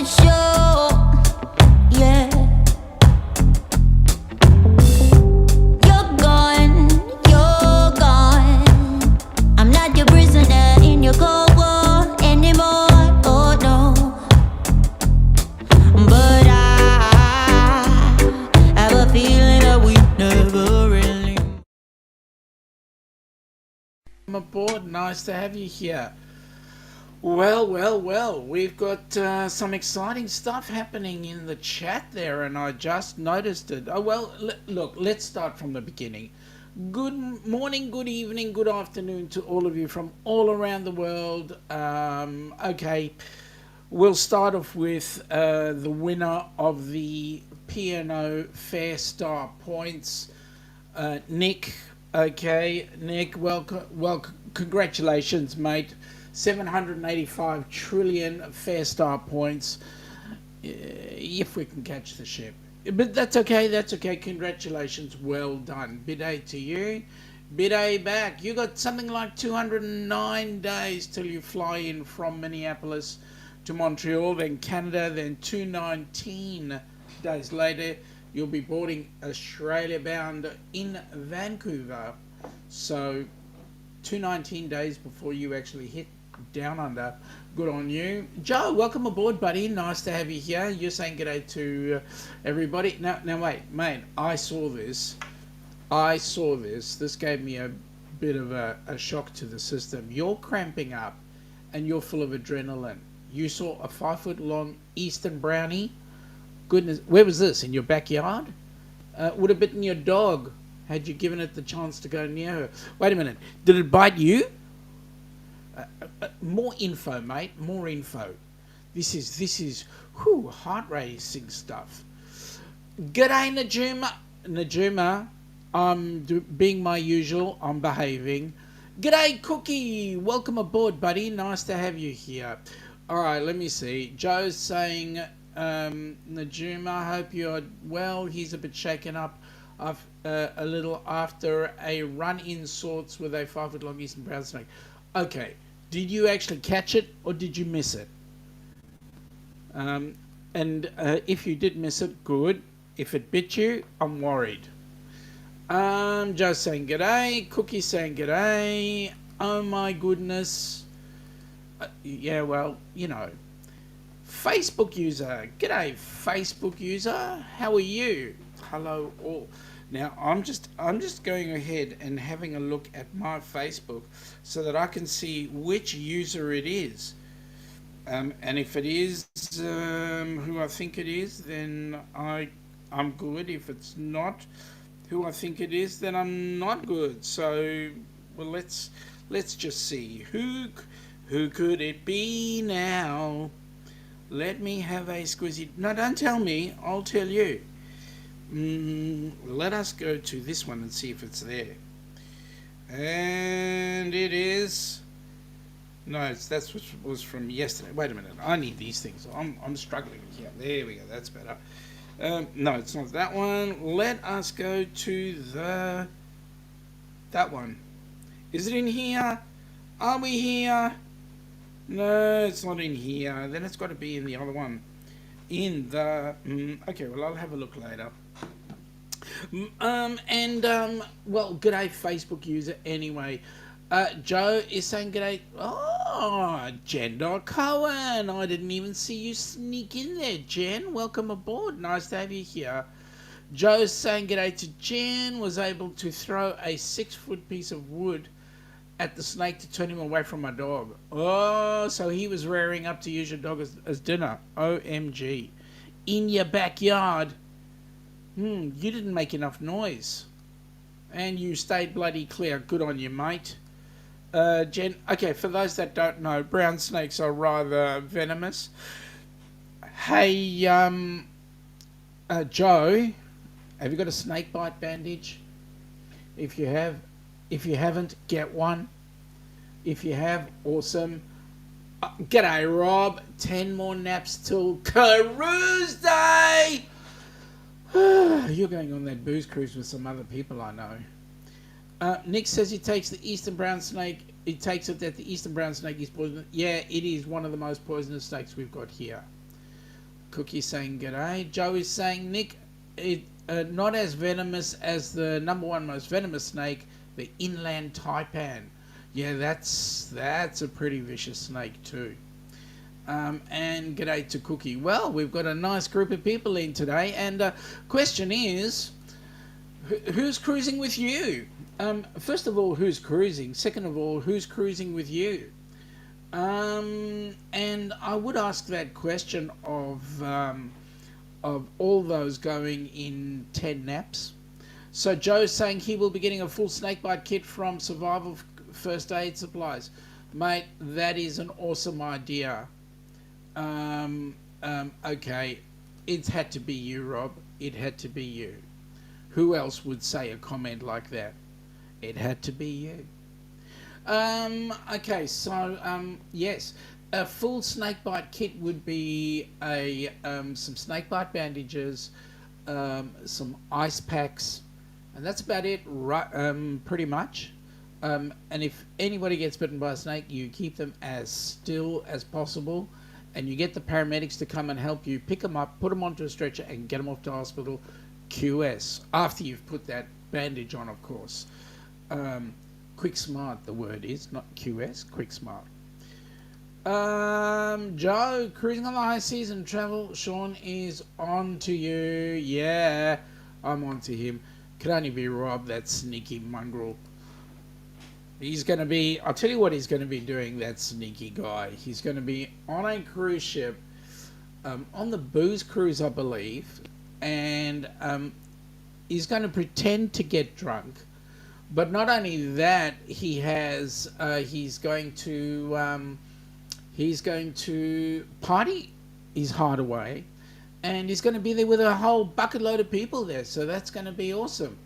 for sure. Yeah. You're gone, you're gone. I'm not your prisoner in your cold war anymore. Oh no. But I have a feeling that we never really. I'm aboard. Nice to have you here. Well, we've got some exciting stuff happening in the chat there, and I just noticed it. Oh, well, look, let's start from the beginning. Good morning, good evening, good afternoon to all of you from all around the world. Okay, we'll start off with the winner of the P&O Fair Star points, Nick. Okay, Nick, well, congratulations, mate. 785 trillion Fair Star points, if we can catch the ship. But that's okay, congratulations, well done. Bidet to you, bidet back. You got something like 209 days till you fly in from Minneapolis to Montreal, then Canada, then 219 days later, you'll be boarding Australia bound in Vancouver. So 219 days before you actually hit down under. Good on you. Joe, welcome aboard, buddy. Nice to have you here. You're saying g'day to everybody. Now wait, mate, I saw this. This gave me a bit of a shock to the system. You're cramping up and you're full of adrenaline. You saw a 5 foot long Eastern brownie. Goodness, where was this? In your backyard? Would have bitten your dog had you given it the chance to go near her. Wait a minute, did it bite you? More info, mate, more info. This is heart-racing stuff. G'day, Najuma. I'm being my usual, I'm behaving. G'day, Cookie, welcome aboard, buddy, nice to have you here. Alright, let me see. Joe's saying, Najuma, hope you're well. He's a bit shaken up a little after a run-in sorts with a 5 foot long Eastern brown snake. Okay, did you actually catch it or did you miss it? And if you did miss it, good. If it bit you, I'm worried. Joe saying g'day, Cookie saying g'day. Oh my goodness. Yeah, well, you know. Facebook user, g'day Facebook user, how are you? Hello all. Now I'm just going ahead and having a look at my Facebook so that I can see which user it is. And if it is who I think it is, then I'm good. If it's not who I think it is, then I'm not good. So well, let's just see who could it be now. Let me have a squizzy. No, don't tell me. I'll tell you. Let us go to this one and see if it's there. And it is. No, that's what was from yesterday. Wait a minute. I need these things. I'm struggling here. There we go. That's better. No, it's not that one. Let us go to that one. Is it in here? Are we here? No, it's not in here. Then it's got to be in the other one. In the... okay, well, I'll have a look later. Well, g'day, Facebook user, anyway. Joe is saying g'day. Oh, Jen.Cohen. I didn't even see you sneak in there, Jen. Welcome aboard. Nice to have you here. Joe's saying g'day to Jen. Was able to throw a 6 foot piece of wood at the snake to turn him away from my dog. Oh, so he was rearing up to use your dog as dinner. OMG. In your backyard. You didn't make enough noise. And you stayed bloody clear. Good on you, mate. Jen, okay, for those that don't know, brown snakes are rather venomous. Hey, Joe, have you got a snake bite bandage? If you haven't, get one. If you have, awesome. G'day, Rob. 10 more naps till Cruise Day. You're going on that booze cruise with some other people, I know. Nick says he takes the eastern brown snake. He takes it that the eastern brown snake is poisonous. Yeah, it is one of the most poisonous snakes we've got here. Cookie saying g'day. Joe is saying, Nick, it not as venomous as the number one most venomous snake, the inland taipan. Yeah, that's a pretty vicious snake too. And g'day to Cookie. Well, we've got a nice group of people in today, and question is, who's cruising with you? First of all, who's cruising? Second of all, who's cruising with you? And I would ask that question of all those going in 10 naps. So Joe's saying he will be getting a full snakebite kit from Survival First Aid Supplies. Mate, that is an awesome idea. Okay, it had to be you, Rob. It had to be you. Who else would say a comment like that? It had to be you. Okay, so yes, a full snakebite kit would be some snakebite bandages, some ice packs, and that's about it. Right, pretty much. And if anybody gets bitten by a snake, you keep them as still as possible, and you get the paramedics to come and help you pick them up, put them onto a stretcher, and get them off to hospital. QS after you've put that bandage on, of course. Quick smart, the word is, not QS. Quick smart. Joe, cruising on the high seas and travel. Sean is on to you. Yeah, I'm on to him. Could only be Rob, that sneaky mongrel. He's going to be, I'll tell you what he's going to be doing, that sneaky guy. He's going to be on a cruise ship, on the booze cruise, I believe, and he's going to pretend to get drunk. But not only that, he's going to party his heart away, and he's going to be there with a whole bucket load of people there. So that's going to be awesome.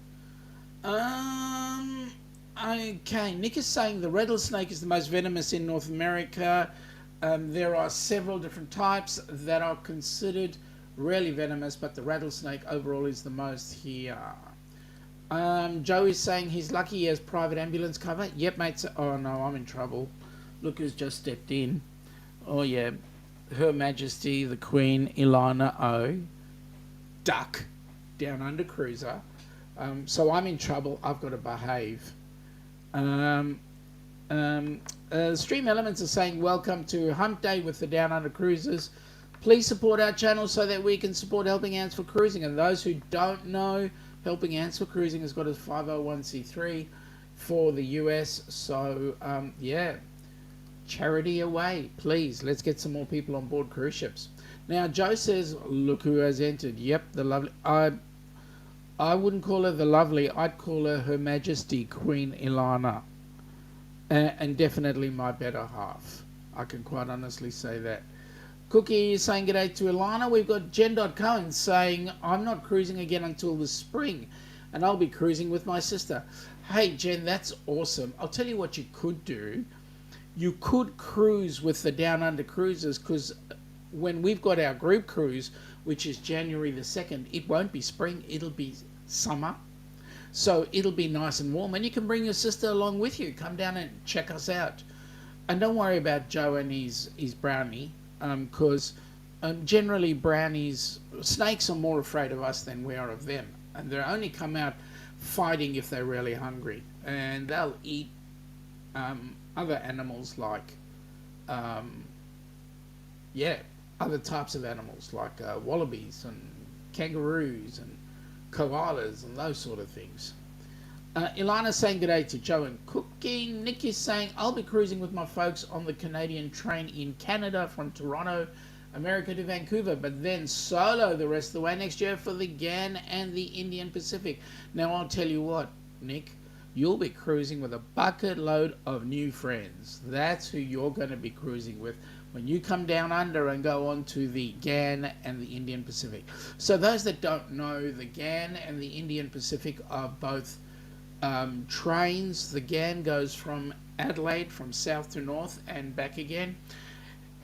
Okay, Nick is saying the rattlesnake is the most venomous in North America. There are several different types that are considered really venomous, but the rattlesnake overall is the most here. Joe is saying he's lucky he has private ambulance cover. Yep, mate. Oh no, I'm in trouble. Look who's just stepped in. Oh yeah, Her Majesty the Queen Ilana O. Duck, Downunder Cruiser. So I'm in trouble. I've got to behave. Stream Elements are saying welcome to Hump Day with the Downunder Cruisers. Please support our channel so that we can support Helping Hands for Cruising. And those who don't know, Helping Hands for Cruising has got a 501c3 for the U.S. So, yeah, charity away. Please, let's get some more people on board cruise ships. Now, Joe says, look who has entered. Yep, the lovely... I wouldn't call her the lovely. I'd call her Her Majesty Queen Ilana. And definitely my better half. I can quite honestly say that. Cookie is saying g'day to Ilana. We've got Jen.Cohen saying, I'm not cruising again until the spring, and I'll be cruising with my sister. Hey, Jen, that's awesome. I'll tell you what you could do. You could cruise with the Downunder Cruisers, because when we've got our group cruise, which is January the 2nd, it won't be spring, it'll be summer. So it'll be nice and warm, and you can bring your sister along with you. Come down and check us out. And don't worry about Joe and his brownie, because generally brownies, snakes are more afraid of us than we are of them. And they only come out fighting if they're really hungry. And they'll eat other animals like, other types of animals like wallabies and kangaroos and koalas and those sort of things. Ilana's saying g'day to Joe and Cookie. Nick is saying, I'll be cruising with my folks on the Canadian train in Canada from Toronto, America to Vancouver, but then solo the rest of the way next year for the GAN and the Indian Pacific. Now, I'll tell you what, Nick, you'll be cruising with a bucket load of new friends. That's who you're going to be cruising with when you come down under and go on to the GAN and the Indian Pacific. So those that don't know, the GAN and the Indian Pacific are both trains. The GAN goes from Adelaide, from south to north and back again,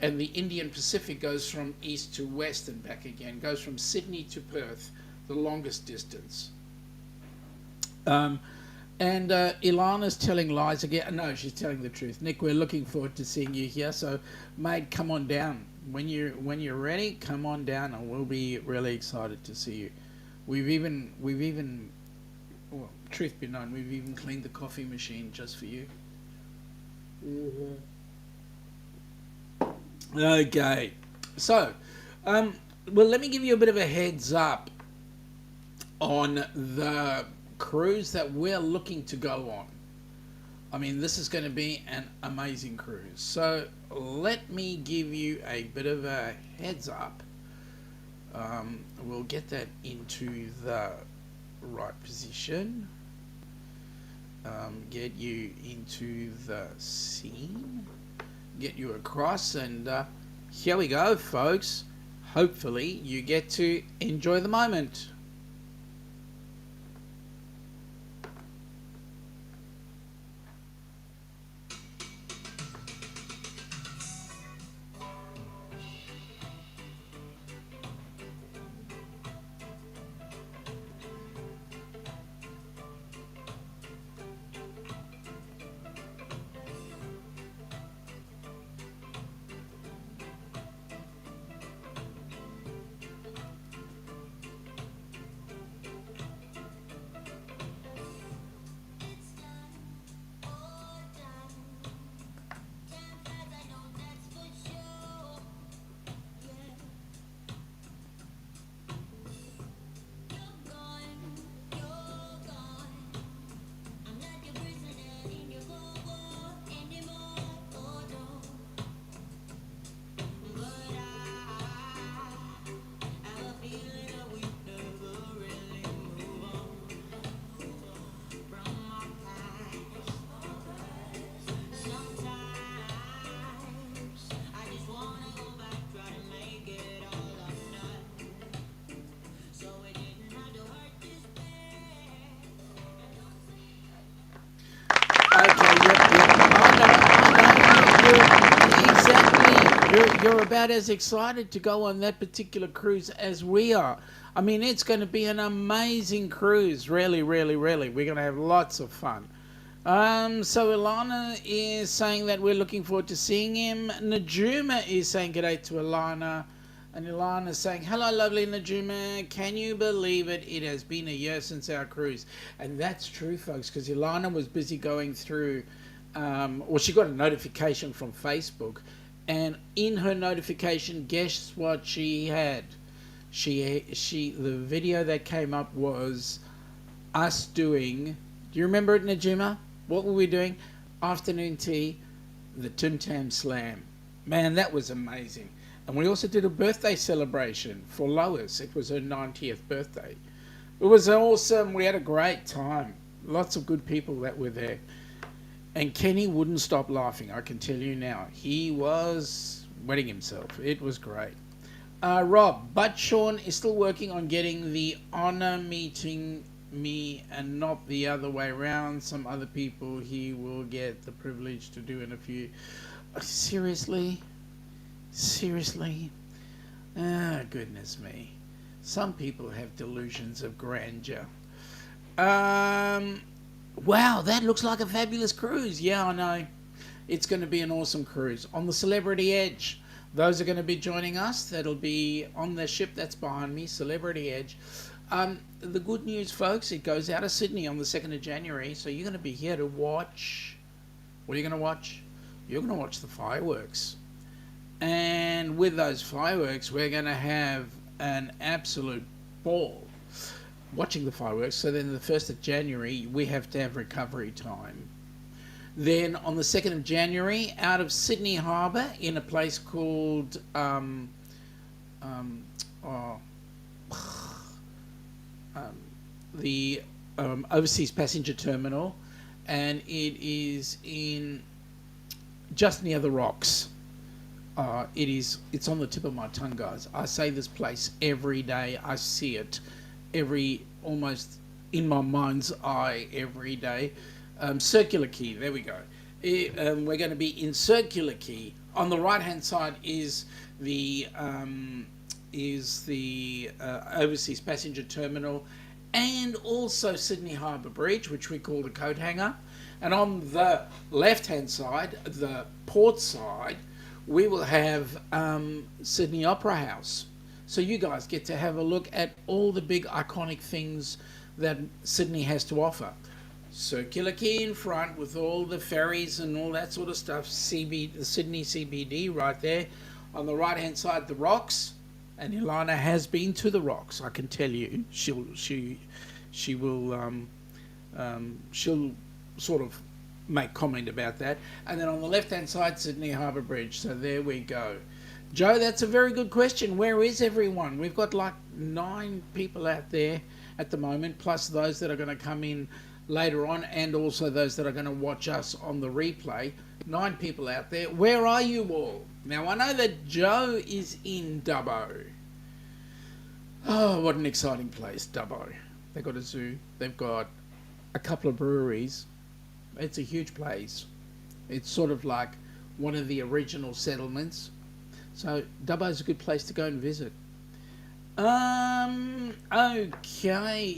and the Indian Pacific goes from east to west and back again, goes from Sydney to Perth, the longest distance. And Ilana's telling lies again. No, she's telling the truth. Nick, we're looking forward to seeing you here, so mate, come on down. when you're ready, come on down, and we'll be really excited to see you. We've even well, truth be known, we've even cleaned the coffee machine just for you. Mm-hmm. Okay, so well, let me give you a bit of a heads up on the cruise that we're looking to go on. I mean, this is going to be an amazing cruise. So let me give you a bit of a heads up. We'll get that into the right position. Get you into the scene. Get you across, and here we go, folks. Hopefully you get to enjoy the moment. It's done, all done. Time flies, I know that's for sure. Yeah. You're gone, you're gone. I'm not your prisoner in your cold war anymore. Oh no. But I have a feeling that we never really move on from our past. Sometimes I just wanna go back, try to make it all up done, so it didn't have to hurt this bad. Okay, yep. You're about as excited to go on that particular cruise as we are. I mean, it's going to be an amazing cruise. Really, really, really. We're going to have lots of fun. So Ilana is saying that we're looking forward to seeing him. Najuma is saying g'day to Ilana. And Ilana is saying, hello, lovely Najuma. Can you believe it? It has been a year since our cruise. And that's true, folks, because Ilana was busy going through, well, she got a notification from Facebook. And in her notification, guess what she had? The video that came up was us doing, do you remember it, Najuma? What were we doing? Afternoon tea, the Tim Tam Slam. Man, that was amazing. And we also did a birthday celebration for Lois. It was her 90th birthday. It was awesome. We had a great time. Lots of good people that were there. And Kenny wouldn't stop laughing, I can tell you now. He was wetting himself. It was great. Rob, but Sean is still working on getting the honor meeting me and not the other way around. Some other people he will get the privilege to do in a few. Seriously? Seriously? Ah, goodness me. Some people have delusions of grandeur. Wow, that looks like a fabulous cruise. Yeah, I know. It's going to be an awesome cruise. On the Celebrity Edge. Those are going to be joining us. That'll be on the ship that's behind me, Celebrity Edge. The good news, folks, it goes out of Sydney on the 2nd of January. So you're going to be here to watch. What are you going to watch? You're going to watch the fireworks. And with those fireworks, we're going to have an absolute ball watching the fireworks. So then the 1st of January, we have to have recovery time. Then on the 2nd of January, out of Sydney Harbour, in a place called the Overseas Passenger Terminal, and it is in just near the rocks. It's on the tip of my tongue, guys. I say this place every day. I see it almost in my mind's eye every day. Circular Quay, there we go. We're going to be in Circular Quay. On the right hand side is the Overseas Passenger Terminal, and also Sydney Harbour Bridge, which we call the coat hanger. And on the left hand side, the port side, we will have Sydney Opera House. So you guys get to have a look at all the big iconic things that Sydney has to offer. Circular Quay in front with all the ferries and all that sort of stuff. The Sydney CBD right there. On the right hand side, the Rocks. And Ilana has been to the Rocks. I can tell you, she'll sort of make comment about that. And then on the left hand side, Sydney Harbour Bridge. So there we go. Joe, that's a very good question. Where is everyone? We've got like 9 people out there at the moment, plus those that are going to come in later on, and also those that are going to watch us on the replay. 9 people out there. Where are you all? Now, I know that Joe is in Dubbo. Oh, what an exciting place, Dubbo. They've got a zoo. They've got a couple of breweries. It's a huge place. It's sort of like one of the original settlements. So Dubbo's a good place to go and visit. Okay.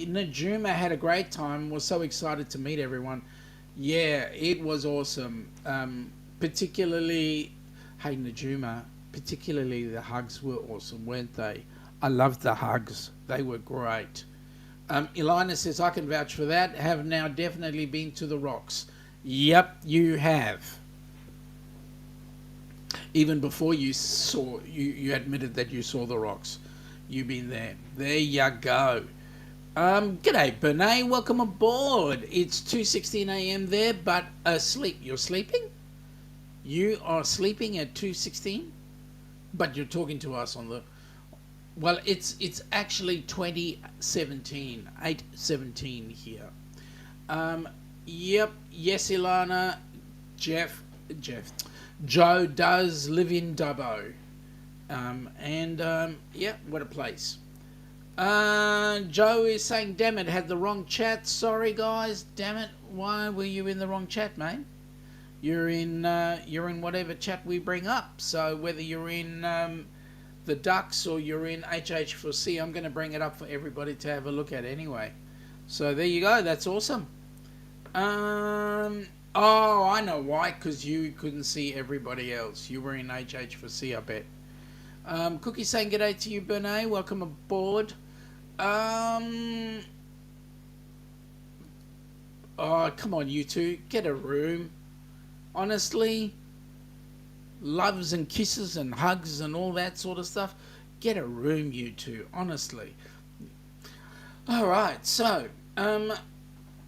Najuma had a great time. Was so excited to meet everyone. Yeah, it was awesome. Particularly, hey Najuma, particularly the hugs were awesome, weren't they? I loved the hugs. They were great. Ilana says, I can vouch for that. Have now definitely been to the Rocks. Yep, you have. Even before you saw, you admitted that you saw the Rocks. You've been there. There you go. G'day, Bentleigh. Welcome aboard. It's 2:16 a.m. there, but asleep. You're sleeping? You are sleeping at 2:16? But you're talking to us on the... Well, it's actually 2017, 8:17 here. Yep, yes, Ilana, Joe does live in Dubbo. Yeah, what a place. Joe is saying, damn it, had the wrong chat. Sorry, guys, damn it. Why were you in the wrong chat, mate? You're in whatever chat we bring up. So whether you're in the Ducks or you're in HH4C, I'm going to bring it up for everybody to have a look at anyway. So there you go. That's awesome. Oh, I know why. Because you couldn't see everybody else. You were in HH4C, I bet. Cookie saying g'day to you, Bentleigh. Welcome aboard. Oh, come on, you two. Get a room. Honestly, loves and kisses and hugs and all that sort of stuff. Get a room, you two. Honestly. All right, so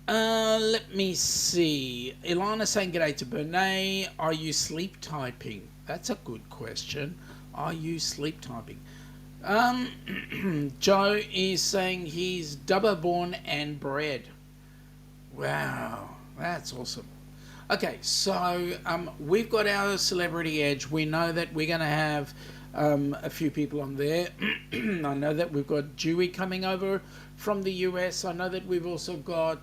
let me see. Ilana saying g'day to Bentleigh. Are you sleep typing? That's a good question. Are you sleep typing? Joe is saying he's Dubbo born and bred. Wow, that's awesome. Okay, so we've got our Celebrity Edge. We know that we're going to have a few people on there. I know that we've got Dewey coming over from the U.S. I know that we've also got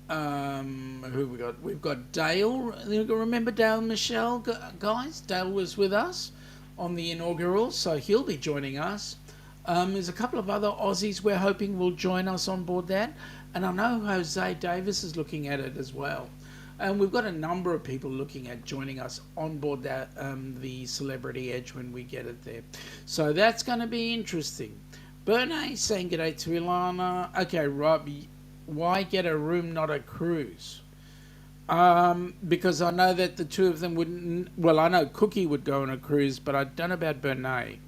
who we got? We've got Dale. Remember Dale Michelle, guys? Dale was with us on the inaugural, so he'll be joining us. There's a couple of other Aussies we're hoping will join us on board that. And I know Jose Davis is looking at it as well. And we've got a number of people looking at joining us on board that the Celebrity Edge when we get it there. So that's going to be interesting. Bernay saying g'day to Ilana. Okay, Rob, why get a room, not a cruise? Because I know that the two of them wouldn't... Well, I know Cookie would go on a cruise, but I don't know about Bernay.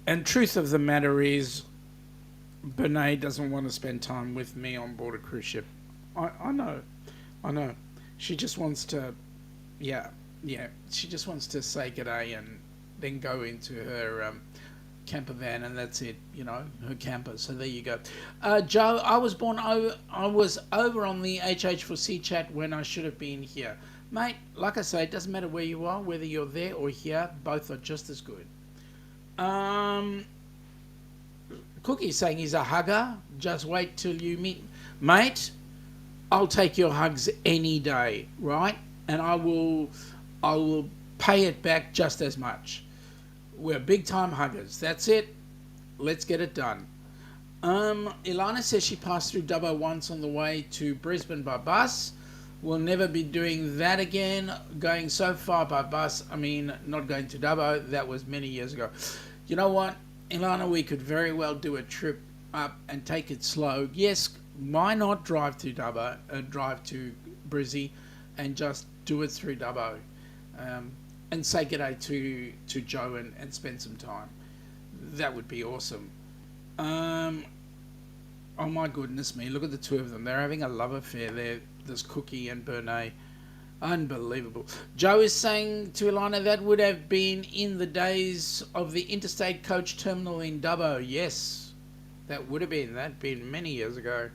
And truth of the matter is, Bernay doesn't want to spend time with me on board a cruise ship. I know. She just wants to, she just wants to say g'day and then go into her camper van, and that's it, her camper. So there you go. Joe, I was over on the HH4C chat when I should have been here. Mate, like I say, it doesn't matter where you are, whether you're there or here, both are just as good. Cookie's saying he's a hugger. Just wait till you meet. Mate, I'll take your hugs any day, right? And I will pay it back just as much. We're big time huggers. That's it. Let's get it done. Ilana says she passed through Dubbo once on the way to Brisbane by bus. We'll never be doing that again. Going so far by bus, I mean, not going to Dubbo, that was many years ago. You know what, Ilana, we could very well do a trip up and take it slow. Yes, why not drive to Dubbo, drive to Brizzy, and just do it through Dubbo, and say g'day to Joe and spend some time. That would be awesome. Oh my goodness me, look at the two of them. They're having a love affair there. There's Cookie and Bernay. Unbelievable. Joe is saying to Ilana that would have been in the days of the interstate coach terminal in Dubbo. Yes, that would have been. That'd been many years ago.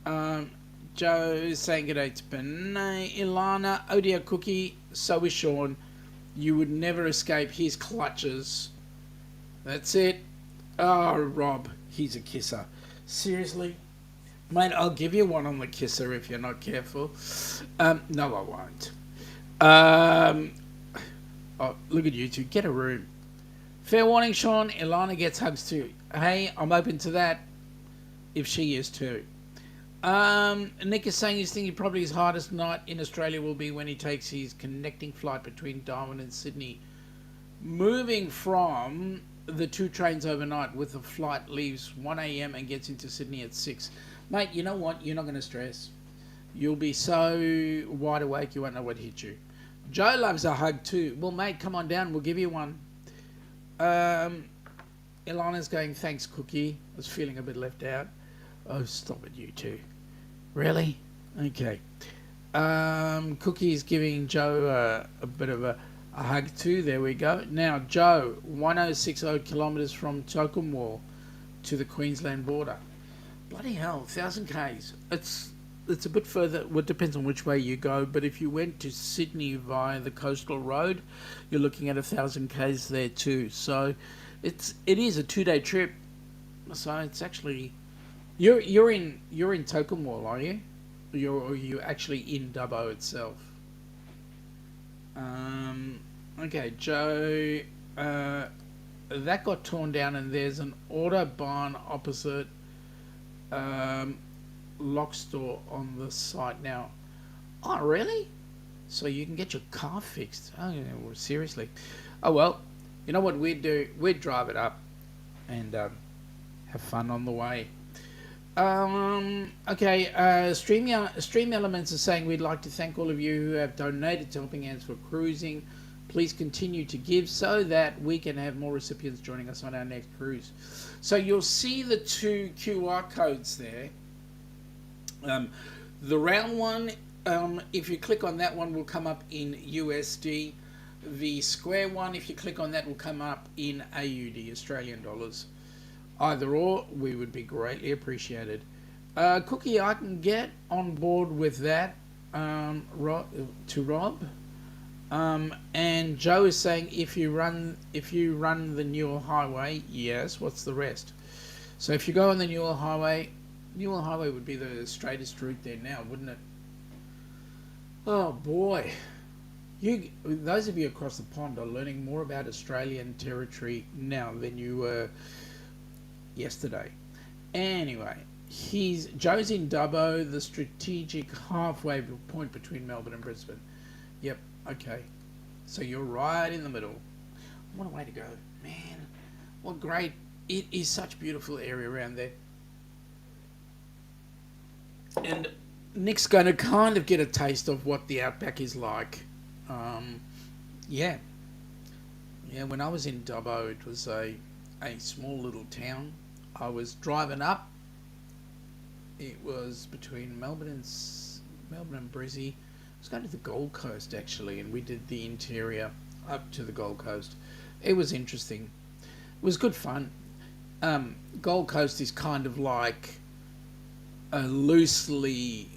Joe is saying g'day to Bernay. Ilana, oh dear Cookie, so is Sean. You would never escape his clutches. That's it. Oh, Rob, he's a kisser. Seriously? Mate, I'll give you one on the kisser if you're not careful. No, I won't. Oh, look at you two. Get a room. Fair warning, Sean. Ilana gets hugs too. Hey, I'm open to that. If she is too. Nick is saying he's thinking probably his hardest night in Australia will be when he takes his connecting flight between Darwin and Sydney. Moving from the two trains overnight with the flight leaves 1 a.m. and gets into Sydney at 6. Mate, you know what? You're not going to stress. You'll be so wide awake you won't know what hit you. Joe loves a hug too. Well, mate, come on down. We'll give you one. Ilana's going, thanks, Cookie. I was feeling a bit left out. Oh, stop it, you two. Really? Okay. Cookie's giving Joe a bit of a hug too. There we go. Now, Joe, 1060 kilometres from Tocumwal to the Queensland border. Bloody hell, 1,000 k's. It's a bit further. Well, it depends on which way you go. But if you went to Sydney via the coastal road, you're looking at 1,000 k's there too. So it is a 2-day trip. So it's actually you're in Tocumwal, are you? Are you actually in Dubbo itself? Okay, Joe. That got torn down, and there's an auto barn opposite lock store on the site now. Oh, really? So you can get your car fixed? Oh, well, seriously? Oh well. You know what we'd do? We'd drive it up and have fun on the way. Okay, Stream Elements are saying we'd like to thank all of you who have donated to Helping Hands for Cruising. Please continue to give so that we can have more recipients joining us on our next cruise. So you'll see the two QR codes there. The round one, if you click on that one, will come up in USD. The square one, if you click on that, will come up in AUD, Australian dollars. Either or, we would be greatly appreciated. Cookie, I can get on board with that to Rob. And Joe is saying if you run the Newell Highway, yes. What's the rest? So if you go on the Newell Highway would be the straightest route there now, wouldn't it? Oh boy, those of you across the pond are learning more about Australian territory now than you were yesterday. Anyway, Joe's in Dubbo, the strategic halfway point between Melbourne and Brisbane. Yep. Okay, so you're right in the middle. What a way to go, man! What great! It is such a beautiful area around there. And Nick's going to kind of get a taste of what the outback is like. Yeah. When I was in Dubbo, it was a small little town. I was driving up. It was between Melbourne and Brizzy. I was going to the Gold Coast actually, and we did the interior up to the Gold Coast. It was interesting. It was good fun. Gold Coast is kind of like a loosely,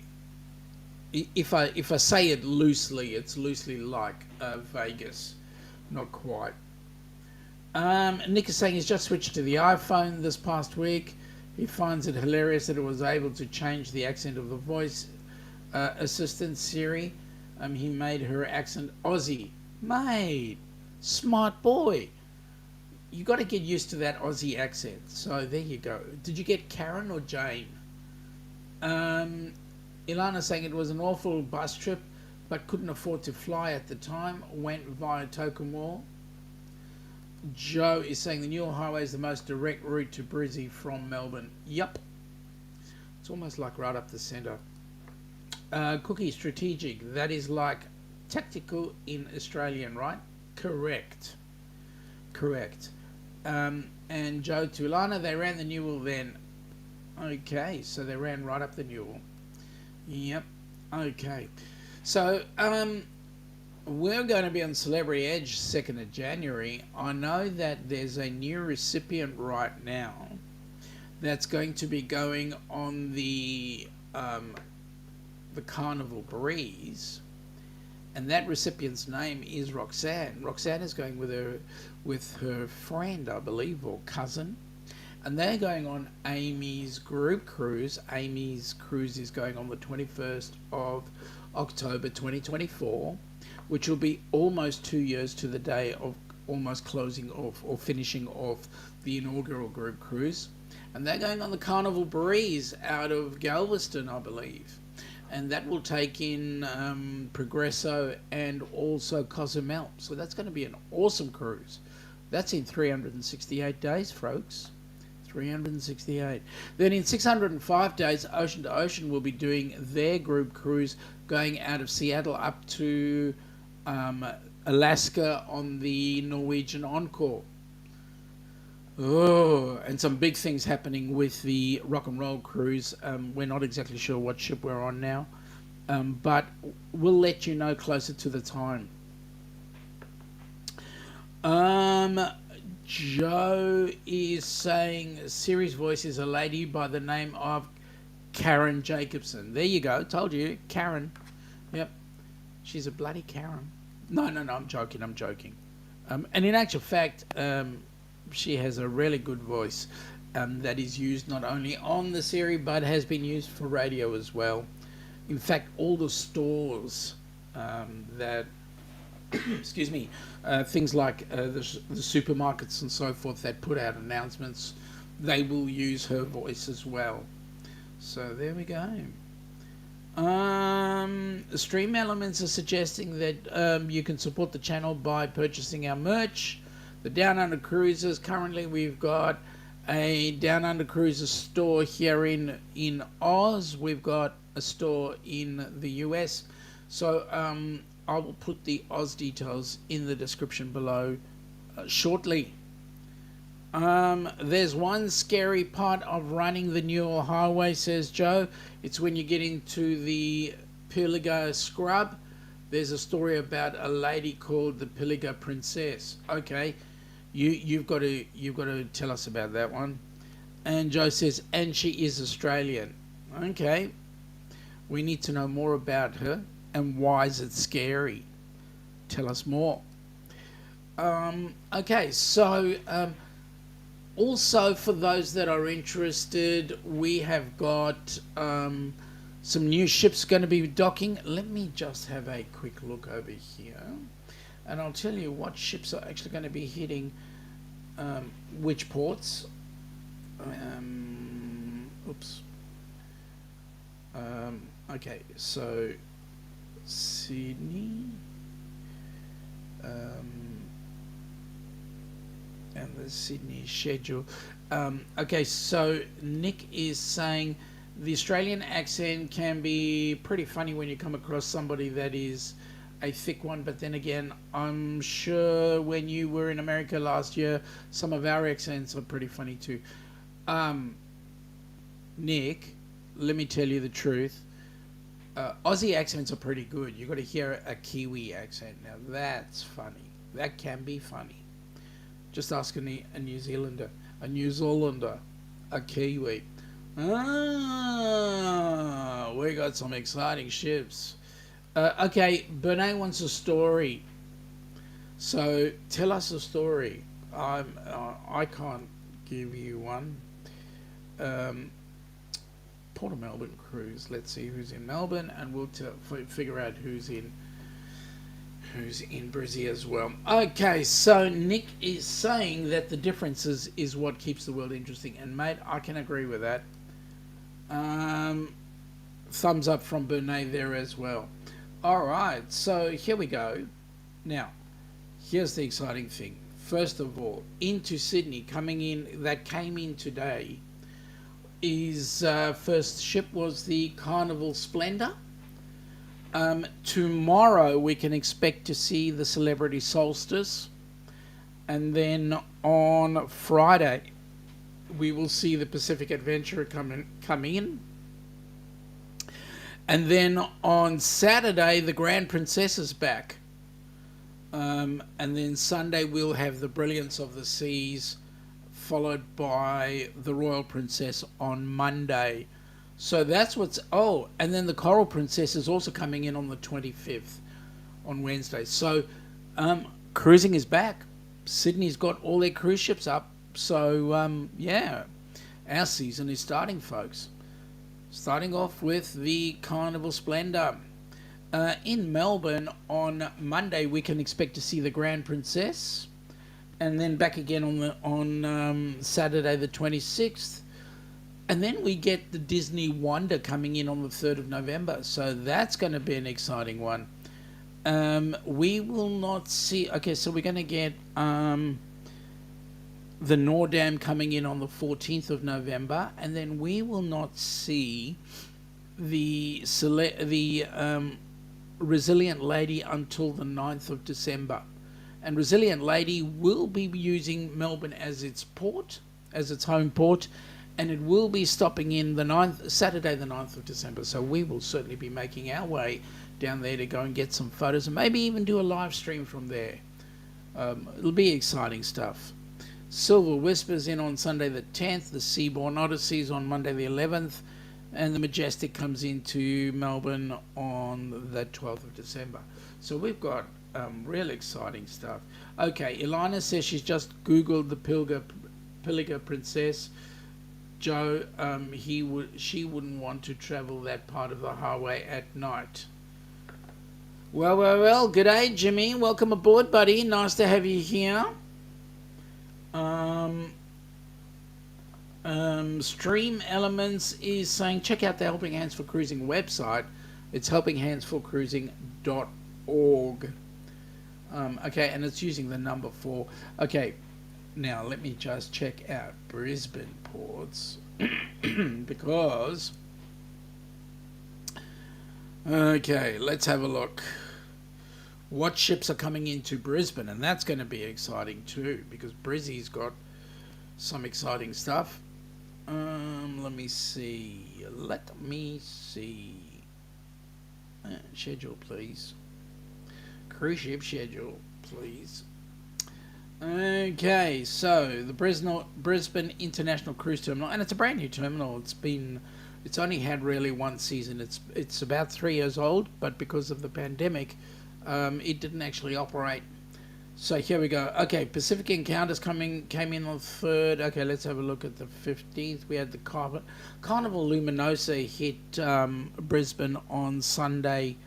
if I say it loosely, it's loosely like Vegas, not quite. Nick is saying he's just switched to the iPhone this past week. He finds it hilarious that it was able to change the accent of the voice assistant Siri. He made her accent Aussie. Mate, smart boy. You got to get used to that Aussie accent. So there you go. Did you get Karen or Jane? Ilana saying it was an awful bus trip, but couldn't afford to fly at the time. Went via Tokemore. Joe is saying the Newell Highway is the most direct route to Brizzy from Melbourne. Yup. It's almost like right up the centre. Cookie, strategic. That is like tactical in Australian, right? Correct. And Joe to Ilana, they ran the Newell then. Okay, so they ran right up the Newell. Yep. Okay. So, we're going to be on Celebrity Edge 2nd of January. I know that there's a new recipient right now that's going to be going on the Carnival Breeze, and that recipient's name is Roxanne. Roxanne is going with her friend, I believe, or cousin, and they're going on Amy's group cruise. Amy's cruise is going on the 21st of October 2024, which will be almost 2 years to the day of almost closing off or finishing off the inaugural group cruise. And they're going on the Carnival Breeze out of Galveston, I believe. And that will take in Progresso and also Cozumel. So that's going to be an awesome cruise. That's in 368 days, folks. 368. Then in 605 days, Ocean to Ocean will be doing their group cruise going out of Seattle up to Alaska on the Norwegian Encore. Oh, and some big things happening with the Rock and Roll Cruise. We're not exactly sure what ship we're on now, but we'll let you know closer to the time. Joe is saying Siri's voice is a lady by the name of Karen Jacobson. There you go. Told you. Karen. Yep. She's a bloody Karen. No, I'm joking. And in actual fact, she has a really good voice that is used not only on the Siri, but has been used for radio as well. In fact, all the stores that... excuse me, things like the supermarkets and so forth that put out announcements, they will use her voice as well. So there we go. Stream Elements are suggesting that you can support the channel by purchasing our merch. The Downunder Cruisers, currently we've got a Downunder Cruisers store here in Oz. We've got a store in the US. So I will put the Oz details in the description below shortly. There's one scary part of running the Newell Highway, says Joe. It's when you get into the Pilliga Scrub. There's a story about a lady called the Pilliga Princess. Okay, you've got to tell us about that one. And Joe says, and she is Australian. Okay, we need to know more about her. And why is it scary? Tell us more. Okay, so also for those that are interested, we have got some new ships going to be docking. Let me just have a quick look over here, and I'll tell you what ships are actually going to be hitting which ports. Okay, so Sydney, and the Sydney schedule. Okay, so Nick is saying the Australian accent can be pretty funny when you come across somebody that is a thick one, but then again, I'm sure when you were in America last year, some of our accents are pretty funny too. Nick, let me tell you the truth. Aussie accents are pretty good. You've got to hear a Kiwi accent. Now that's funny. That can be funny. Just ask a New Zealander, a Kiwi. We got some exciting ships. Okay, Bernay wants a story. So tell us a story. I can't give you one. Port of Melbourne cruise. Let's see who's in Melbourne, and we'll figure out who's in Brizzy as well. Okay, so Nick is saying that the differences is what keeps the world interesting, and mate, I can agree with that. thumbs up from Bentleigh there as well. All right, so here we go. Now, here's the exciting thing. First of all, into Sydney, that came in today, is first ship was the Carnival Splendor. Tomorrow we can expect to see the Celebrity Solstice, and then on Friday we will see the Pacific Adventurer come in. And then on Saturday, the Grand Princess is back. And then Sunday, we'll have the Brilliance of the Seas, followed by the Royal Princess on Monday. So that's what's... Oh, and then the Coral Princess is also coming in on the 25th, on Wednesday. So cruising is back. Sydney's got all their cruise ships up. So, yeah, our season is starting, folks. Starting off with the Carnival Splendor. In Melbourne on Monday, we can expect to see the Grand Princess, and then back again on Saturday the 26th, and then we get the Disney Wonder coming in on the 3rd of November. So that's going to be an exciting one. We will not see. Okay, so we're going to get the Nordam coming in on the 14th of November, and then we will not see the Resilient Lady until the 9th of December. And Resilient Lady will be using Melbourne as its home port, and it will be stopping in Saturday the 9th of December. So we will certainly be making our way down there to go and get some photos and maybe even do a live stream from there. It'll be exciting stuff. Silver Whispers in on Sunday the 10th, the Seabourn Odysseys on Monday the 11th, and the Majestic comes into Melbourne on the 12th of December. So we've got real exciting stuff. Okay, Ilana says she's just Googled the Pilliga Princess. Joe, she wouldn't want to travel that part of the highway at night. Well, g'day Jimmy, welcome aboard buddy, nice to have you here. Stream Elements is saying check out the Helping Hands for Cruising website. It's helpinghandsforcruising.org. Okay, and it's using the number 4. Okay, now let me just check out Brisbane ports because okay, let's have a look. What ships are coming into Brisbane, and that's going to be exciting too because Brizzy's got some exciting stuff. Let me see. Schedule, please. Cruise ship schedule, please. Okay, so the Brisbane International Cruise Terminal, and it's a brand new terminal. It's only had really one season. It's about 3 years old, but because of the pandemic, it didn't actually operate. So here we go. Okay, Pacific Encounters came in on the 3rd. Okay, let's have a look at the 15th. We had the Carnival Luminosa hit Brisbane on Sunday,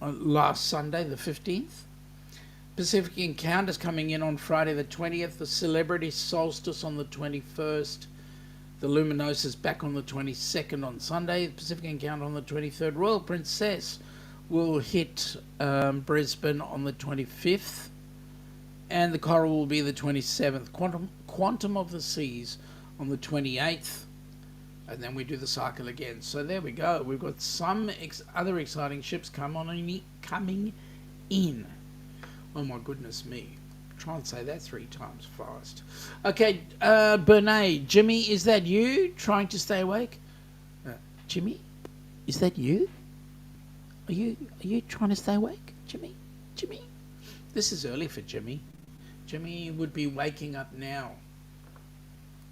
last Sunday, the 15th. Pacific Encounters coming in on Friday the 20th. The Celebrity Solstice on the 21st. The Luminosa's back on the 22nd on Sunday. Pacific Encounter on the 23rd. Royal Princess will hit Brisbane on the 25th, and the Coral will be the 27th. Quantum of the Seas on the 28th, and then we do the cycle again. So there we go. We've got some other exciting ships coming in. Oh my goodness me. Try and say that 3 times fast. Okay, Bernay, Jimmy, is that you trying to stay awake? Jimmy, is that you? Are you trying to stay awake, Jimmy? Jimmy? This is early for Jimmy. Jimmy would be waking up now.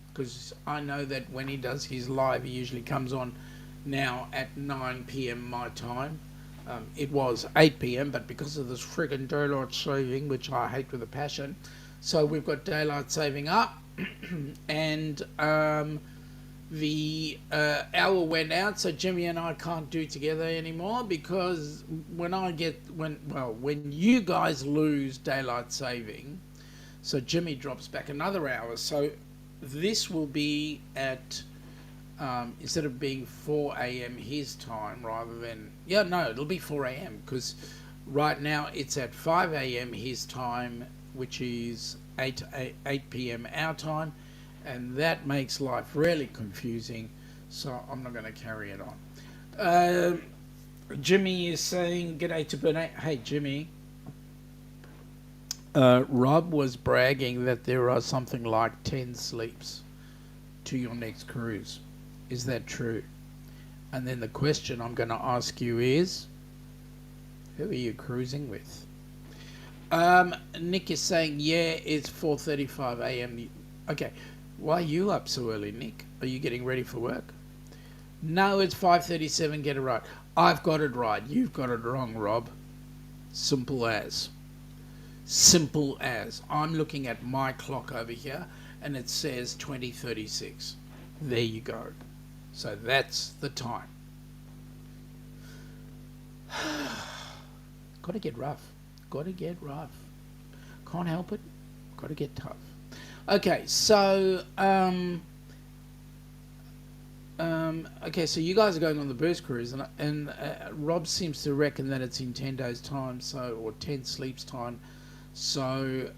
Because I know that when he does his live, he usually comes on now at 9 p.m. my time. It was 8 p.m, but because of this friggin' daylight saving, which I hate with a passion, so we've got daylight saving up, and the hour went out, so Jimmy and I can't do together anymore because when you guys lose daylight saving, so Jimmy drops back another hour. So this will be at instead of being 4 a.m. his time rather than... Yeah, no, it'll be 4 a.m. because right now it's at 5 a.m. his time, which is 8 p.m. our time, and that makes life really confusing, so I'm not going to carry it on. Jimmy is saying, g'day to Bernay. Hey, Jimmy. Rob was bragging that there are something like 10 sleeps to your next cruise. Is that true? And then the question I'm going to ask you is, who are you cruising with? Nick is saying, yeah, it's 4:35 a.m. Okay, why are you up so early, Nick? Are you getting ready for work? No, it's 5:37. Get it right. I've got it right. You've got it wrong, Rob. Simple as. Simple as. I'm looking at my clock over here, and it says 20:36. There you go. So that's the time. Got to get rough. Got to get rough. Can't help it. Got to get tough. Okay, so okay, so you guys are going on the Burst cruise, and Rob seems to reckon that it's in 10 days' time, so, or 10 sleeps time. So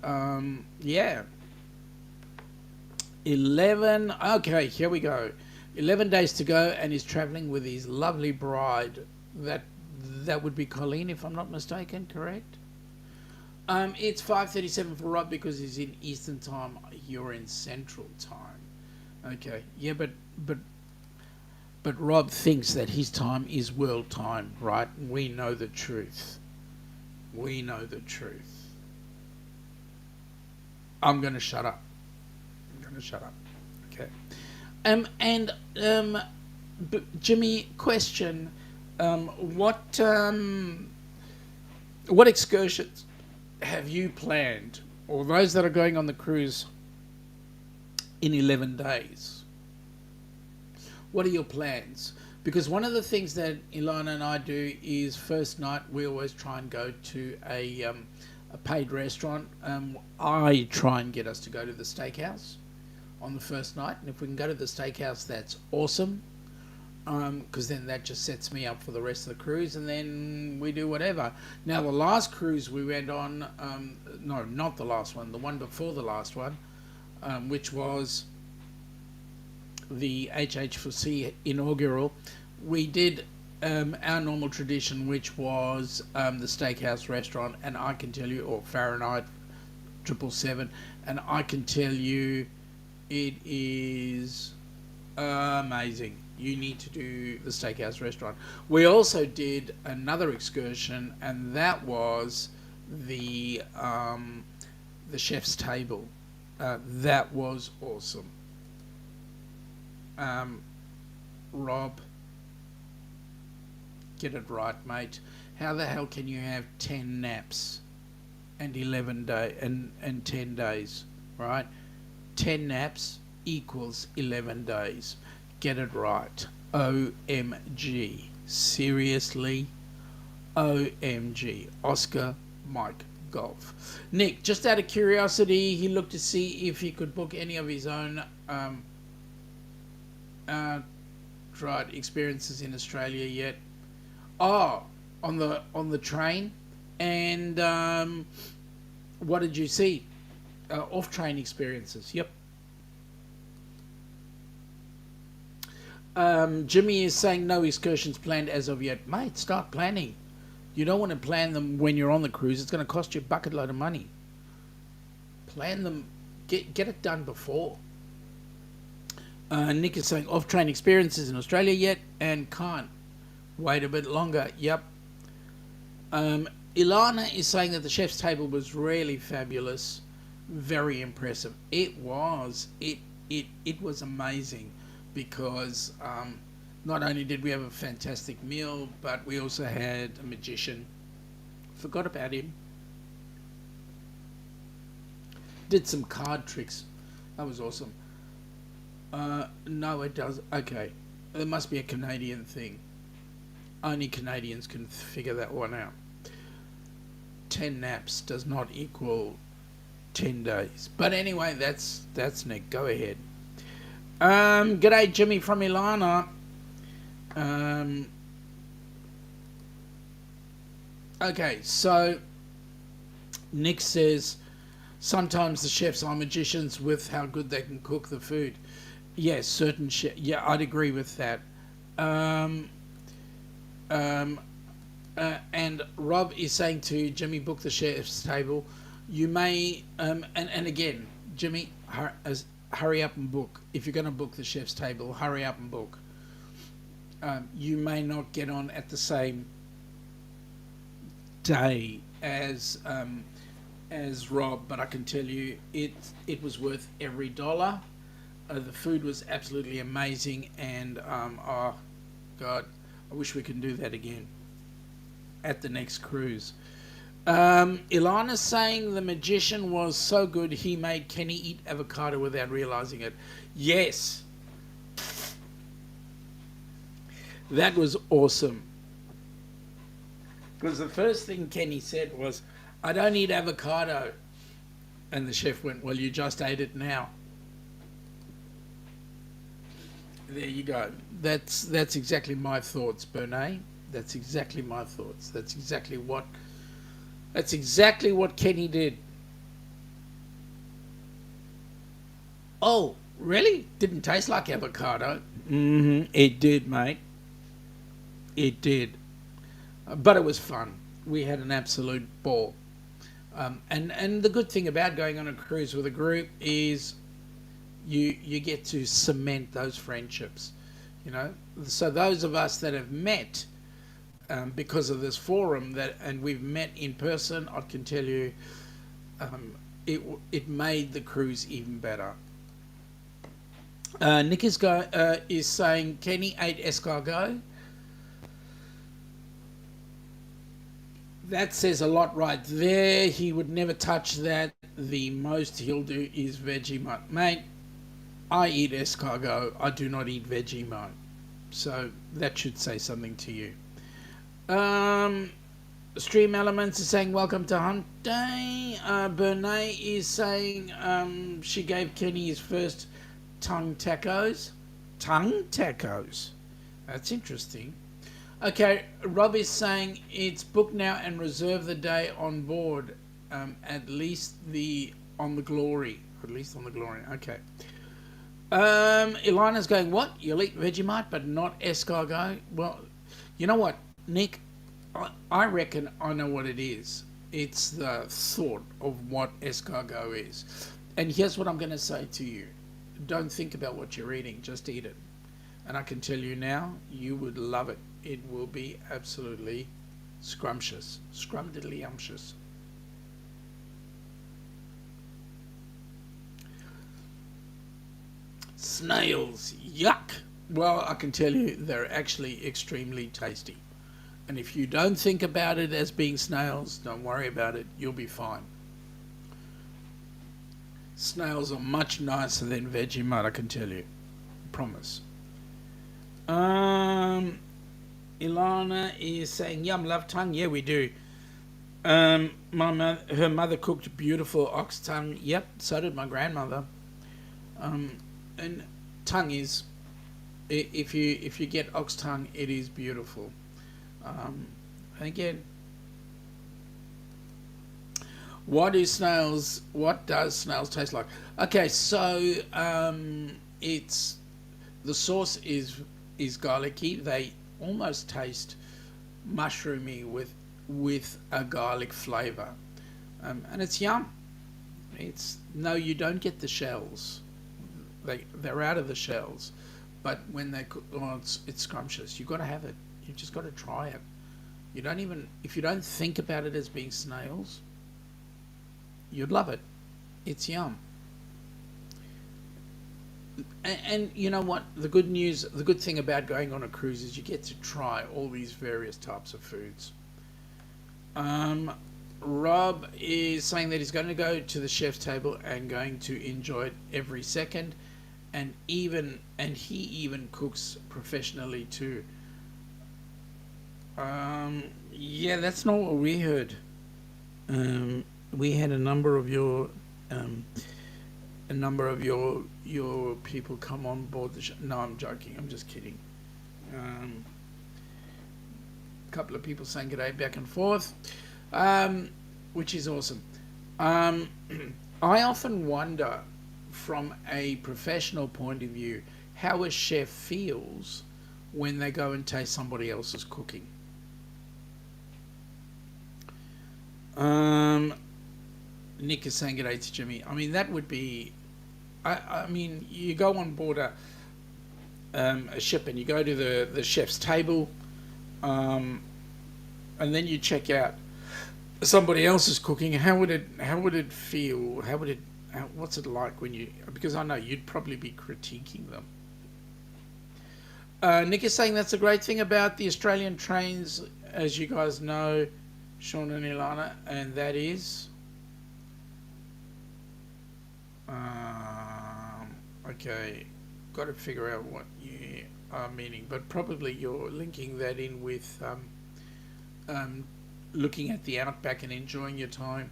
yeah, 11. Okay, here we go. 11 days to go, and he's traveling with his lovely bride. That would be Colleen, if I'm not mistaken, correct? It's 5:37 for Rob because he's in Eastern time. You're in Central time. Okay, yeah, but Rob thinks that his time is world time, right? We know the truth. We know the truth. I'm going to shut up. Okay. Jimmy, question. What excursions have you planned, or those that are going on the cruise in 11 days? What are your plans? Because one of the things that Ilana and I do is first night we always try and go to a paid restaurant. I try and get us to go to the steakhouse on the first night, and if we can go to the steakhouse, that's awesome. Because then that just sets me up for the rest of the cruise, and then we do whatever. Now, the last cruise we went on, no, not the last one, the one before the last one, which was the HH4C inaugural, we did our normal tradition, which was the steakhouse restaurant, and I can tell you, or Fahrenheit 777, and I can tell you it is amazing. You need to do the steakhouse restaurant. We also did another excursion, and that was the chef's table. That was awesome. Rob, get it right, mate. How the hell can you have 10 naps and 10 days, right? 10 naps equals 11 days. Get it right. OMG. Seriously? OMG. Oscar Mike Golf. Nick, just out of curiosity, he looked to see if he could book any of his own tried experiences in Australia yet. Oh, on the train. And what did you see? Off-train experiences. Yep. Jimmy is saying no excursions planned as of yet. Mate, start planning. You don't want to plan them when you're on the cruise. It's going to cost you a bucket load of money. Plan them. Get it done before. Nick is saying off-train experiences in Australia yet, and can't. Wait a bit longer. Yep. Ilana is saying that the chef's table was really fabulous. Very impressive. It was. It was amazing. Because not only did we have a fantastic meal, but we also had a magician. Forgot about him. Did some card tricks. That was awesome. No, it does. Okay. There must be a Canadian thing. Only Canadians can figure that one out. 10 naps does not equal 10 days. But anyway, that's Nick. Go ahead. G'day, Jimmy from Ilana. Um, okay, so Nick says sometimes the chefs are magicians with how good they can cook the food. Yes, certain chefs. Yeah, I'd agree with that. Um, um, and Rob is saying to Jimmy, book the chef's table. You may, and again, Jimmy, hurry up and book. If you're going to book the chef's table, hurry up and book. You may not get on at the same day as Rob, but I can tell you it was worth every dollar. The food was absolutely amazing, and oh God, I wish we could do that again at the next cruise. Ilana's saying the magician was so good he made Kenny eat avocado without realizing it. Yes, that was awesome. Because the first thing Kenny said was, I don't eat avocado. And the chef went, well, you just ate it now. There you go. That's exactly my thoughts, Bernay. That's exactly my thoughts. That's exactly what Kenny did. Oh, really? Didn't taste like avocado. It did, mate. It did. But it was fun. We had an absolute ball. And the good thing about going on a cruise with a group is you get to cement those friendships, you know. So those of us that have met because of this forum and we've met in person, I can tell you, it made the cruise even better. Nick is saying Kenny ate escargot. That says a lot right there. He would never touch that. The most he'll do is Vegemite. Mate, I eat escargot. I do not eat Vegemite. So that should say something to you. Stream Elements is saying welcome to Hunt Day. Bernay is saying she gave Kenny his first tongue tacos. Tongue tacos? That's interesting. Okay, Rob is saying it's booked now and reserve the day on board. At least on the Glory. At least on the Glory. Okay. Ilana's going, what? You'll eat Vegemite but not escargot? Well, you know what, Nick? I reckon I know what it is. It's the thought of what escargot is. And here's what I'm going to say to you. Don't think about what you're eating. Just eat it. And I can tell you now, you would love it. It will be absolutely scrumptious. Scrumdiddly-umptious. Snails. Yuck. Well, I can tell you they're actually extremely tasty. And if you don't think about it as being snails, don't worry about it. You'll be fine. Snails are much nicer than Vegemite, I can tell you. I promise. Ilana is saying, yum, love tongue. Yeah, we do. Her mother cooked beautiful ox tongue. Yep, so did my grandmother. And tongue is, if you get ox tongue, it is beautiful. Again, what does snails taste like? Okay, so it's the sauce is garlicky. They almost taste mushroomy with a garlic flavor, and it's yum. You don't get the shells. They're out of the shells, but when they cook, it's scrumptious. You've got to have it. You just got to try it. If you don't think about it as being snails, you'd love it. It's yum. And you know what? The good thing about going on a cruise is you get to try all these various types of foods. Rob is saying that he's going to go to the chef's table and going to enjoy it every second, and he even cooks professionally too. Yeah, that's not what we heard. We had a number of your a number of your people come on board the show. No, I'm joking. I'm just kidding. A couple of people saying good day back and forth, which is awesome. I often wonder, from a professional point of view, how a chef feels when they go and taste somebody else's cooking. Nick is saying good day to Jimmy. I mean, that would be. I mean, you go on board a ship and you go to the chef's table, and then you check out somebody else's cooking. How would it feel? What's it like when you? Because I know you'd probably be critiquing them. Nick is saying that's a great thing about the Australian trains, as you guys know, Sean and Ilana, and that is. Okay, got to figure out what you are meaning, but probably you're linking that in with looking at the outback and enjoying your time.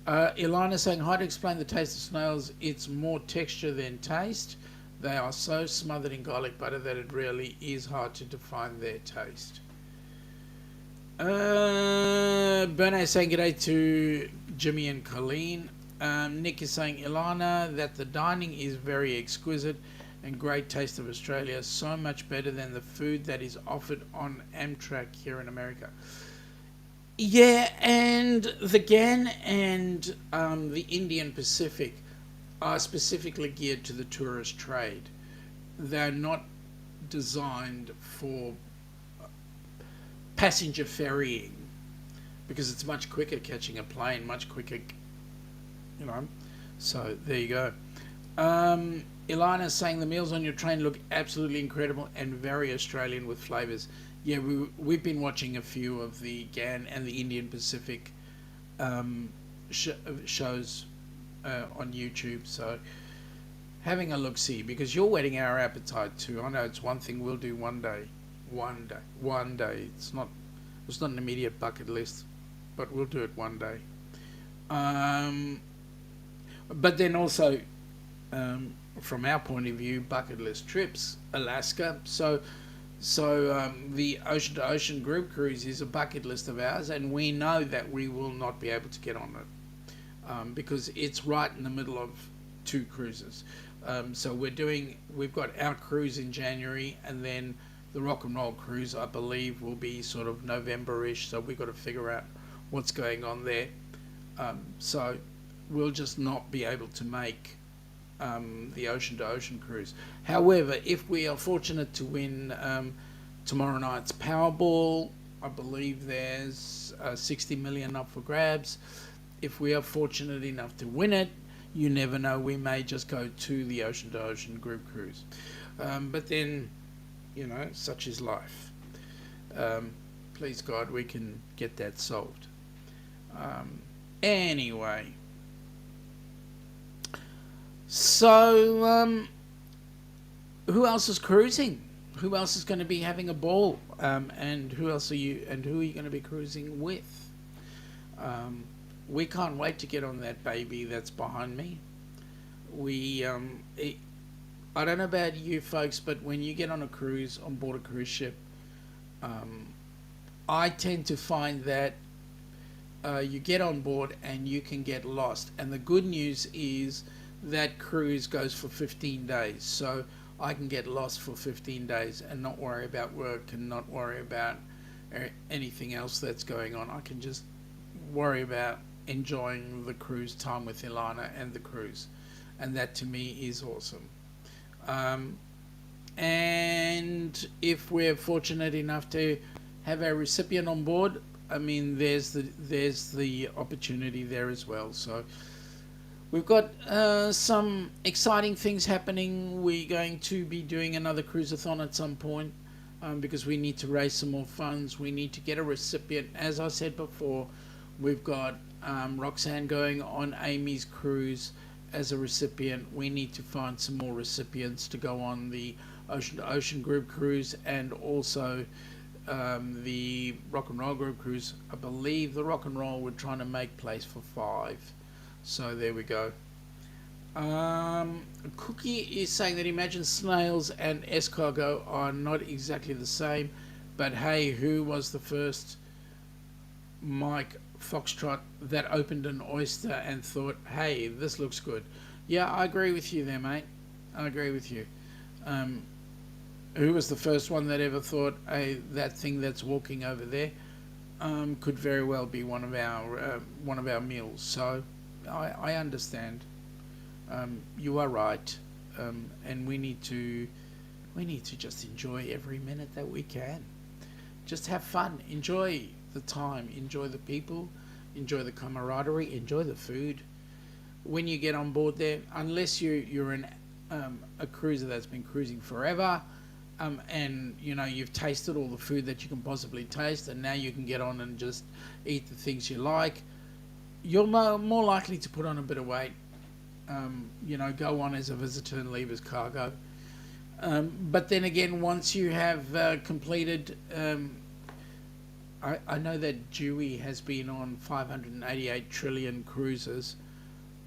Ilana saying, hi, to explain the taste of snails, it's more texture than taste. They are so smothered in garlic butter that it really is hard to define their taste. Bernay saying good day to Jimmy and Colleen. Nick is saying, Ilana, that the dining is very exquisite and great taste of Australia, so much better than the food that is offered on Amtrak here in America. Yeah, and the GAN and the Indian Pacific are specifically geared to the tourist trade. They're not designed for passenger ferrying, because it's much quicker catching a plane, much quicker, you know. So there you go. Ilana is saying the meals on your train look absolutely incredible and very Australian with flavours. Yeah, we've been watching a few of the GAN and the Indian Pacific shows on YouTube, so having a look-see, because you're whetting our appetite too. I know it's one thing we'll do one day. It's not an immediate bucket list, but we'll do it one day. But then also, from our point of view, bucket list trips, Alaska. So the Ocean to Ocean group cruise is a bucket list of ours, and we know that we will not be able to get on it because it's right in the middle of two cruises. So we've got our cruise in January, and then the rock and roll cruise, I believe, will be sort of November-ish. So we've got to figure out what's going on there. So we'll just not be able to make the Ocean to Ocean cruise. However, if we are fortunate to win tomorrow night's Powerball, I believe there's 60 million up for grabs. If we are fortunate enough to win it, you never know, we may just go to the Ocean to Ocean group cruise. But then, you know, such is life. Please God, we can get that solved. Anyway. So, who else is cruising? Who else is going to be having a ball? And who else are you going to be cruising with? We can't wait to get on that baby that's behind me. I don't know about you folks, but when you get on a cruise, on board a cruise ship, I tend to find that you get on board and you can get lost. And the good news is that cruise goes for 15 days. So I can get lost for 15 days and not worry about work and not worry about anything else that's going on. I can just worry about enjoying the cruise time with Ilana and the cruise. And that to me is awesome. And if we're fortunate enough to have a recipient on board, I mean, there's the opportunity there as well. So we've got some exciting things happening. We're going to be doing another cruiseathon at some point because we need to raise some more funds. We need to get a recipient. As I said before, we've got Roxanne going on Amy's cruise as a recipient. We need to find some more recipients to go on the Ocean to Ocean group cruise and also the Rock and Roll group cruise. I believe the Rock and Roll we're trying to make place for 5. So there we go. Cookie is saying that imagine snails and escargot are not exactly the same, but hey, who was the first Mike Foxtrot that opened an oyster and thought, hey, this looks good? Yeah, I agree with you there, mate. I agree with you. Um, who was the first one that ever thought, hey, that thing that's walking over there could very well be one of our meals? So I understand. You are right, and we need to just enjoy every minute that we can. Just have fun, enjoy the time, enjoy the people, enjoy the camaraderie, enjoy the food. When you get on board there, unless you're a cruiser that's been cruising forever, and you've tasted all the food that you can possibly taste, and now you can get on and just eat the things you like, you're more likely to put on a bit of weight. Go on as a visitor and leave as cargo. But then again, once you have completed, I know that Dewey has been on 588 trillion cruises.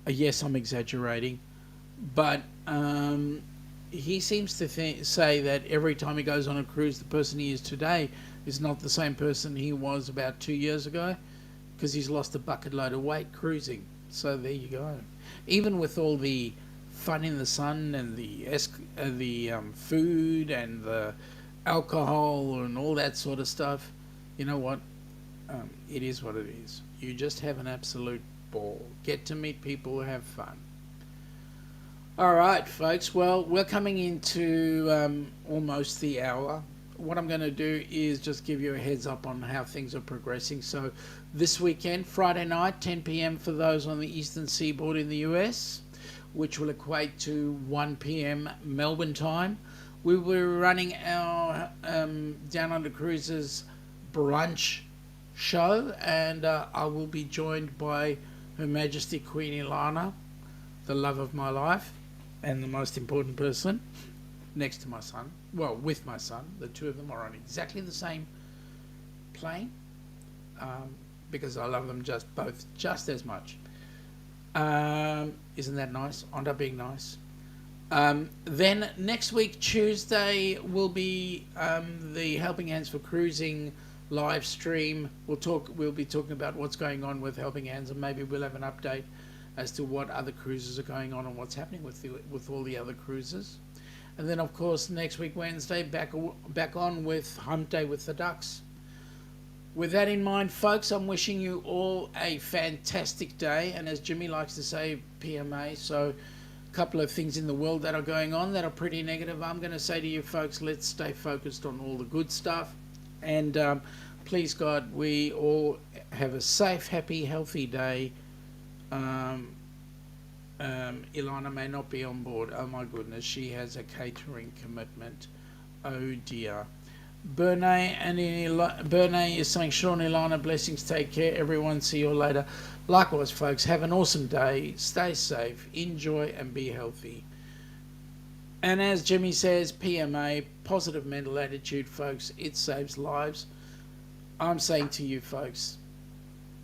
Yes, I'm exaggerating, but he seems to say that every time he goes on a cruise, the person he is today is not the same person he was about 2 years ago, because he's lost a bucket load of weight cruising. So there you go. Even with all the fun in the sun and the food and the alcohol and all that sort of stuff, you know what? It is what it is. You just have an absolute ball. Get to meet people, have fun. All right, folks. Well, we're coming into almost the hour. What I'm going to do is just give you a heads up on how things are progressing. So this weekend, Friday night, 10 p.m. for those on the eastern seaboard in the U.S., which will equate to 1 p.m. Melbourne time, we were running our Downunder Cruisers brunch show, and I will be joined by Her Majesty Queen Ilana, the love of my life and the most important person, next to my son. Well, with my son. The two of them are on exactly the same plane, because I love them both just as much. Isn't that nice? Aren't I being nice? Then next week, Tuesday, will be the Helping Hands for Cruising live stream. We'll be talking about what's going on with Helping Hands, and maybe we'll have an update as to what other cruises are going on and what's happening with all the other cruises. And then, of course, next week, Wednesday, back on with Hump Day with the Ducks. With that in mind, folks, I'm wishing you all a fantastic day. And as Jimmy likes to say, PMA, so a couple of things in the world that are going on that are pretty negative. I'm going to say to you folks, let's stay focused on all the good stuff. And please, God, we all have a safe, happy, healthy day. Ilana may not be on board. Oh my goodness, she has a catering commitment. Oh dear. Bernay is saying, Sean, Ilana, blessings, take care. Everyone, see you later. Likewise, folks, have an awesome day. Stay safe, enjoy, and be healthy. And as Jimmy says, PMA, positive mental attitude, folks, it saves lives. I'm saying to you, folks,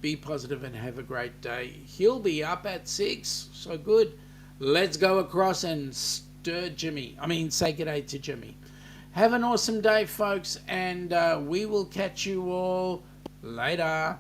be positive and have a great day. He'll be up at 6, so good. Let's go across and say g'day to Jimmy. Have an awesome day, folks, and we will catch you all later.